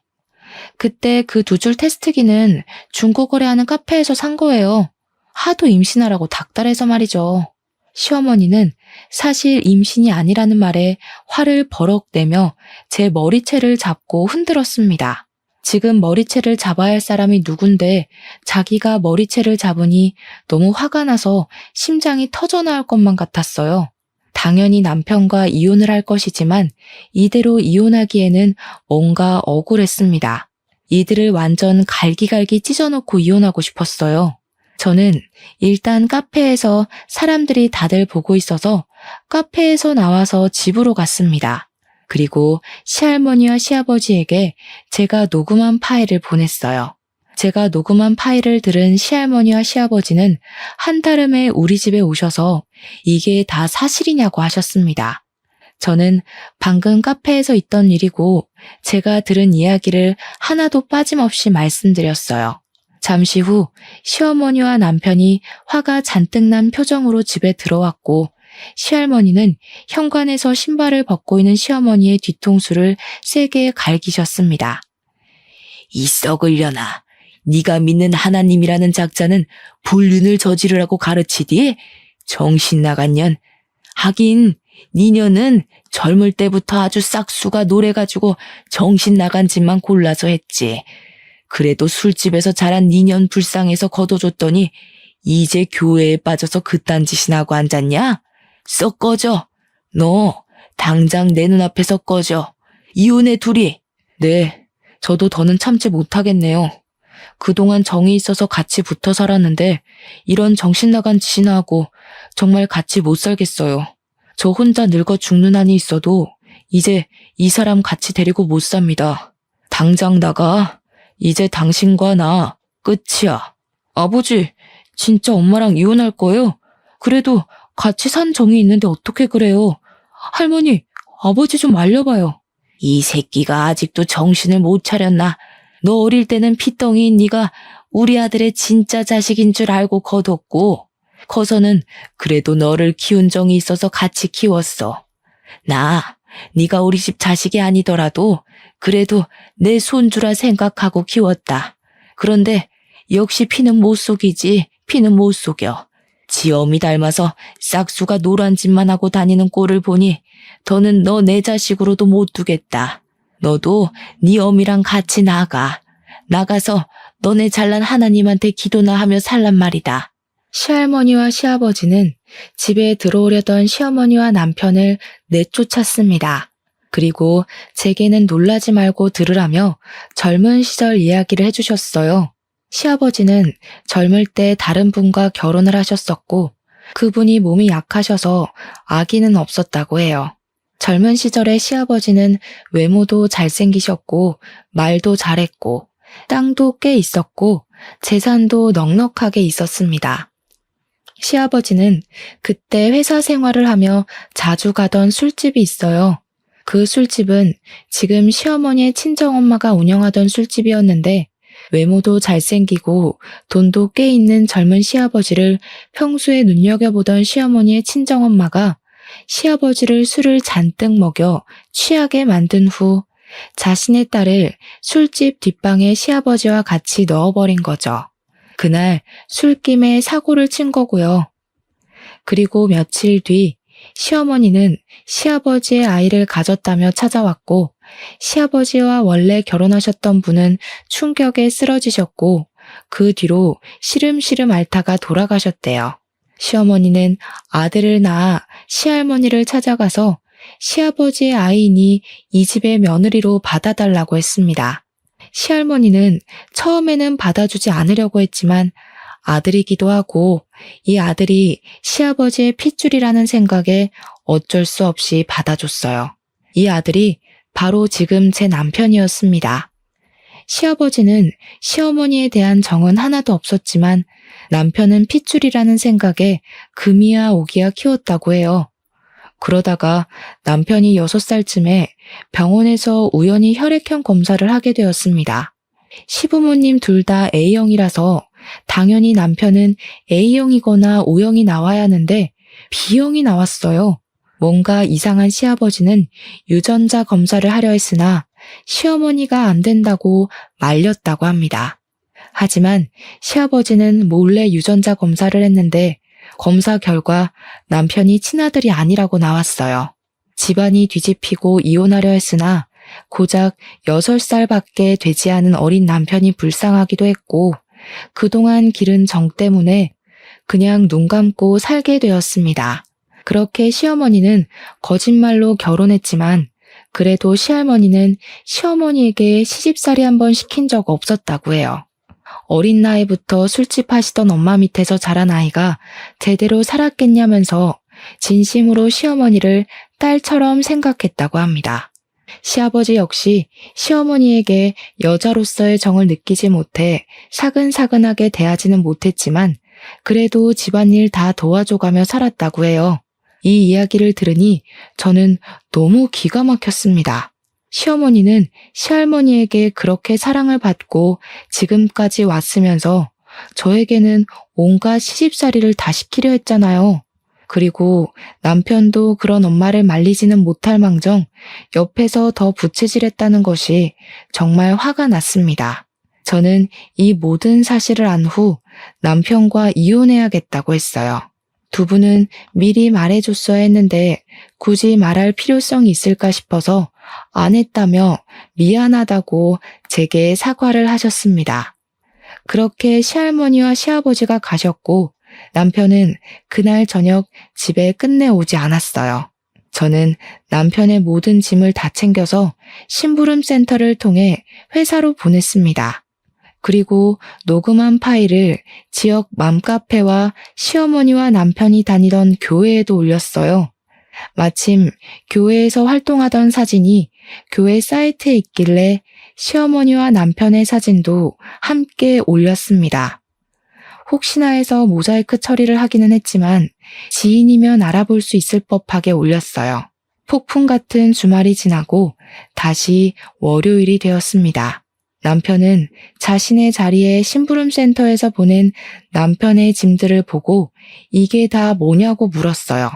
그때 그 2줄 테스트기는 중고거래하는 카페에서 산 거예요. 하도 임신하라고 닥달해서 말이죠. 시어머니는 사실 임신이 아니라는 말에 화를 버럭 내며 제 머리채를 잡고 흔들었습니다. 지금 머리채를 잡아야 할 사람이 누군데 자기가 머리채를 잡으니 너무 화가 나서 심장이 터져나올 것만 같았어요. 당연히 남편과 이혼을 할 것이지만 이대로 이혼하기에는 뭔가 억울했습니다. 이들을 완전 갈기갈기 찢어놓고 이혼하고 싶었어요. 저는 일단 카페에서 사람들이 다들 보고 있어서 카페에서 나와서 집으로 갔습니다. 그리고 시할머니와 시아버지에게 제가 녹음한 파일을 보냈어요. 제가 녹음한 파일을 들은 시할머니와 시아버지는 한달음에 우리 집에 오셔서 이게 다 사실이냐고 하셨습니다. 저는 방금 카페에서 있던 일이고 제가 들은 이야기를 하나도 빠짐없이 말씀드렸어요. 잠시 후 시어머니와 남편이 화가 잔뜩 난 표정으로 집에 들어왔고 시할머니는 현관에서 신발을 벗고 있는 시어머니의 뒤통수를 세게 갈기셨습니다. 이 썩으려나. 네가 믿는 하나님이라는 작자는 불륜을 저지르라고 가르치디에 정신 나간 년. 하긴 니녀는 젊을 때부터 아주 싹수가 노래가지고 정신 나간 짓만 골라서 했지. 그래도 술집에서 자란 니년 불쌍해서 걷어줬더니 이제 교회에 빠져서 그딴 짓이나 하고 앉았냐? 썩 꺼져. 너 당장 내 눈앞에서 꺼져. 이혼해 둘이. 네, 저도 더는 참지 못하겠네요. 그동안 정이 있어서 같이 붙어 살았는데 이런 정신 나간 짓이나 하고 정말 같이 못 살겠어요. 저 혼자 늙어 죽는 한이 있어도 이제 이 사람 같이 데리고 못 삽니다. 당장 나가. 이제 당신과 나 끝이야. 아버지, 진짜 엄마랑 이혼할 거예요? 그래도 같이 산 정이 있는데 어떻게 그래요? 할머니, 아버지 좀 말려봐요. 이 새끼가 아직도 정신을 못 차렸나? 너 어릴 때는 피덩이인 네가 우리 아들의 진짜 자식인 줄 알고 거뒀고 커서는 그래도 너를 키운 정이 있어서 같이 키웠어. 나 네가 우리 집 자식이 아니더라도 그래도 내 손주라 생각하고 키웠다. 그런데 역시 피는 못 속이지. 피는 못 속여. 지 어미 닮아서 싹수가 노란 짓만 하고 다니는 꼴을 보니 더는 너 내 자식으로도 못 두겠다. 너도 네 어미랑 같이 나가. 나가서 너네 잘난 하나님한테 기도나 하며 살란 말이다. 시할머니와 시아버지는 집에 들어오려던 시어머니와 남편을 내쫓았습니다. 그리고 제게는 놀라지 말고 들으라며 젊은 시절 이야기를 해주셨어요. 시아버지는 젊을 때 다른 분과 결혼을 하셨었고 그분이 몸이 약하셔서 아기는 없었다고 해요. 젊은 시절의 시아버지는 외모도 잘생기셨고 말도 잘했고 땅도 꽤 있었고 재산도 넉넉하게 있었습니다. 시아버지는 그때 회사 생활을 하며 자주 가던 술집이 있어요. 그 술집은 지금 시어머니의 친정엄마가 운영하던 술집이었는데 외모도 잘생기고 돈도 꽤 있는 젊은 시아버지를 평소에 눈여겨보던 시어머니의 친정엄마가 시아버지를 술을 잔뜩 먹여 취하게 만든 후 자신의 딸을 술집 뒷방에 시아버지와 같이 넣어버린 거죠. 그날 술김에 사고를 친 거고요. 그리고 며칠 뒤 시어머니는 시아버지의 아이를 가졌다며 찾아왔고 시아버지와 원래 결혼하셨던 분은 충격에 쓰러지셨고 그 뒤로 시름시름 앓다가 돌아가셨대요. 시어머니는 아들을 낳아 시할머니를 찾아가서 시아버지의 아이니 이 집의 며느리로 받아달라고 했습니다. 시할머니는 처음에는 받아주지 않으려고 했지만 아들이기도 하고 이 아들이 시아버지의 핏줄이라는 생각에 어쩔 수 없이 받아줬어요. 이 아들이 바로 지금 제 남편이었습니다. 시아버지는 시어머니에 대한 정은 하나도 없었지만 남편은 핏줄이라는 생각에 금이야 오기야 키웠다고 해요. 그러다가 남편이 6살쯤에 병원에서 우연히 혈액형 검사를 하게 되었습니다. 시부모님 둘 다 A형이라서 당연히 남편은 A형이거나 O형이 나와야 하는데 B형이 나왔어요. 뭔가 이상한 시아버지는 유전자 검사를 하려 했으나 시어머니가 안 된다고 말렸다고 합니다. 하지만 시아버지는 몰래 유전자 검사를 했는데 검사 결과 남편이 친아들이 아니라고 나왔어요. 집안이 뒤집히고 이혼하려 했으나 고작 6살밖에 되지 않은 어린 남편이 불쌍하기도 했고 그동안 기른 정 때문에 그냥 눈 감고 살게 되었습니다. 그렇게 시어머니는 거짓말로 결혼했지만 그래도 시할머니는 시어머니에게 시집살이 한번 시킨 적 없었다고 해요. 어린 나이부터 술집 하시던 엄마 밑에서 자란 아이가 제대로 살았겠냐면서 진심으로 시어머니를 딸처럼 생각했다고 합니다. 시아버지 역시 시어머니에게 여자로서의 정을 느끼지 못해 사근사근하게 대하지는 못했지만 그래도 집안일 다 도와줘가며 살았다고 해요. 이 이야기를 들으니 저는 너무 기가 막혔습니다. 시어머니는 시할머니에게 그렇게 사랑을 받고 지금까지 왔으면서 저에게는 온갖 시집살이를 다 시키려 했잖아요. 그리고 남편도 그런 엄마를 말리지는 못할 망정 옆에서 더 부채질했다는 것이 정말 화가 났습니다. 저는 이 모든 사실을 안 후 남편과 이혼해야겠다고 했어요. 두 분은 미리 말해줬어야 했는데 굳이 말할 필요성이 있을까 싶어서 안 했다며 미안하다고 제게 사과를 하셨습니다. 그렇게 시할머니와 시아버지가 가셨고 남편은 그날 저녁 집에 끝내 오지 않았어요. 저는 남편의 모든 짐을 다 챙겨서 심부름 센터를 통해 회사로 보냈습니다. 그리고 녹음한 파일을 지역 맘카페와 시어머니와 남편이 다니던 교회에도 올렸어요. 마침 교회에서 활동하던 사진이 교회 사이트에 있길래 시어머니와 남편의 사진도 함께 올렸습니다. 혹시나 해서 모자이크 처리를 하기는 했지만 지인이면 알아볼 수 있을 법하게 올렸어요. 폭풍 같은 주말이 지나고 다시 월요일이 되었습니다. 남편은 자신의 자리에 심부름센터에서 보낸 남편의 짐들을 보고 이게 다 뭐냐고 물었어요.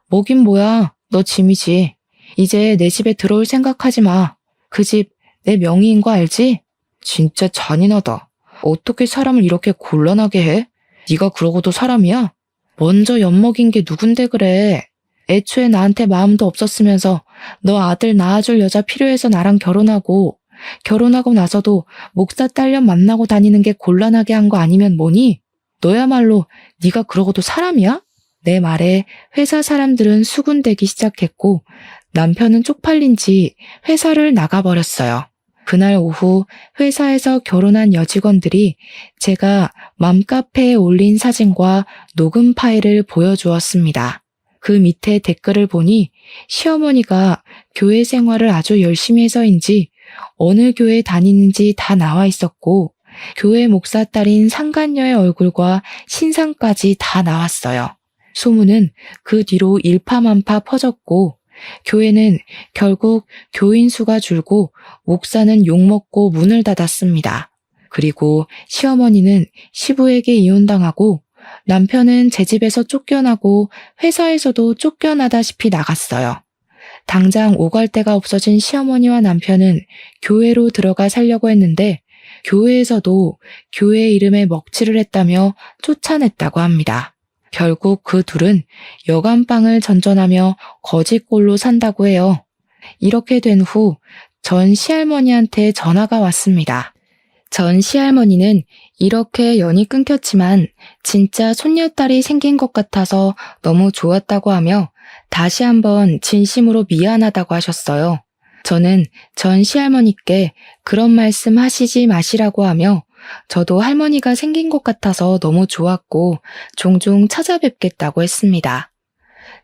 뭐긴 뭐야, 너 짐이지. 이제 내 집에 들어올 생각하지 마. 그 집 내 명의인 거 알지? 진짜 잔인하다. 어떻게 사람을 이렇게 곤란하게 해? 네가 그러고도 사람이야? 먼저 엿먹인 게 누군데 그래. 애초에 나한테 마음도 없었으면서 너 아들 낳아줄 여자 필요해서 나랑 결혼하고 나서도 목사 딸년 만나고 다니는 게 곤란하게 한 거 아니면 뭐니? 너야말로 네가 그러고도 사람이야? 내 말에 회사 사람들은 수군대기 시작했고 남편은 쪽팔린 지 회사를 나가버렸어요. 그날 오후 회사에서 결혼한 여직원들이 제가 맘카페에 올린 사진과 녹음 파일을 보여주었습니다. 그 밑에 댓글을 보니 시어머니가 교회 생활을 아주 열심히 해서인지 어느 교회 다니는지 다 나와 있었고 교회 목사 딸인 상간녀의 얼굴과 신상까지 다 나왔어요. 소문은 그 뒤로 일파만파 퍼졌고 교회는 결국 교인 수가 줄고 목사는 욕먹고 문을 닫았습니다. 그리고 시어머니는 시부에게 이혼당하고 남편은 제 집에서 쫓겨나고 회사에서도 쫓겨나다시피 나갔어요. 당장 오갈 데가 없어진 시어머니와 남편은 교회로 들어가 살려고 했는데 교회에서도 교회 이름에 먹칠을 했다며 쫓아냈다고 합니다. 결국 그 둘은 여간빵을 전전하며 거짓골로 산다고 해요. 이렇게 된 후 전 시할머니한테 전화가 왔습니다. 전 시할머니는 이렇게 연이 끊겼지만 진짜 손녀딸이 생긴 것 같아서 너무 좋았다고 하며 다시 한번 진심으로 미안하다고 하셨어요. 저는 전 시할머니께 그런 말씀 하시지 마시라고 하며 저도 할머니가 생긴 것 같아서 너무 좋았고 종종 찾아뵙겠다고 했습니다.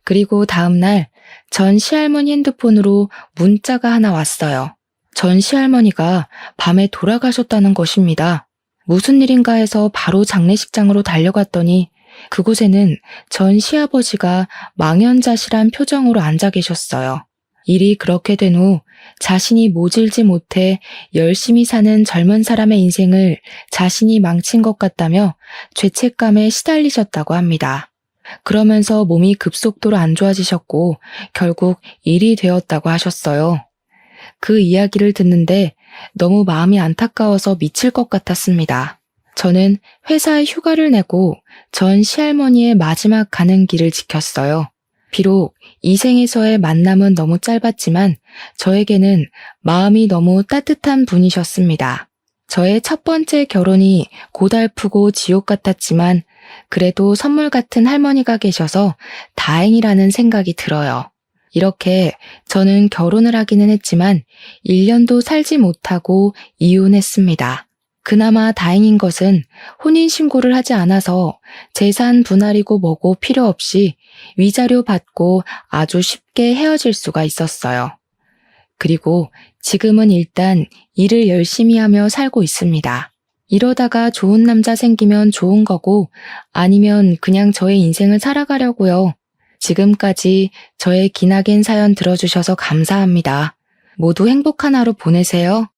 그리고 다음날 전 시할머니 핸드폰으로 문자가 하나 왔어요. 전 시할머니가 밤에 돌아가셨다는 것입니다. 무슨 일인가 해서 바로 장례식장으로 달려갔더니 그곳에는 전 시아버지가 망연자실한 표정으로 앉아 계셨어요. 일이 그렇게 된 후 자신이 모질지 못해 열심히 사는 젊은 사람의 인생을 자신이 망친 것 같다며 죄책감에 시달리셨다고 합니다. 그러면서 몸이 급속도로 안 좋아지셨고 결국 일이 되었다고 하셨어요. 그 이야기를 듣는데 너무 마음이 안타까워서 미칠 것 같았습니다. 저는 회사에 휴가를 내고 전 시할머니의 마지막 가는 길을 지켰어요. 비록 이 생에서의 만남은 너무 짧았지만 저에게는 마음이 너무 따뜻한 분이셨습니다. 저의 첫 번째 결혼이 고달프고 지옥 같았지만 그래도 선물 같은 할머니가 계셔서 다행이라는 생각이 들어요. 이렇게 저는 결혼을 하기는 했지만 1년도 살지 못하고 이혼했습니다. 그나마 다행인 것은 혼인신고를 하지 않아서 재산 분할이고 뭐고 필요 없이 위자료 받고 아주 쉽게 헤어질 수가 있었어요. 그리고 지금은 일단 일을 열심히 하며 살고 있습니다. 이러다가 좋은 남자 생기면 좋은 거고 아니면 그냥 저의 인생을 살아가려고요. 지금까지 저의 기나긴 사연 들어주셔서 감사합니다. 모두 행복한 하루 보내세요.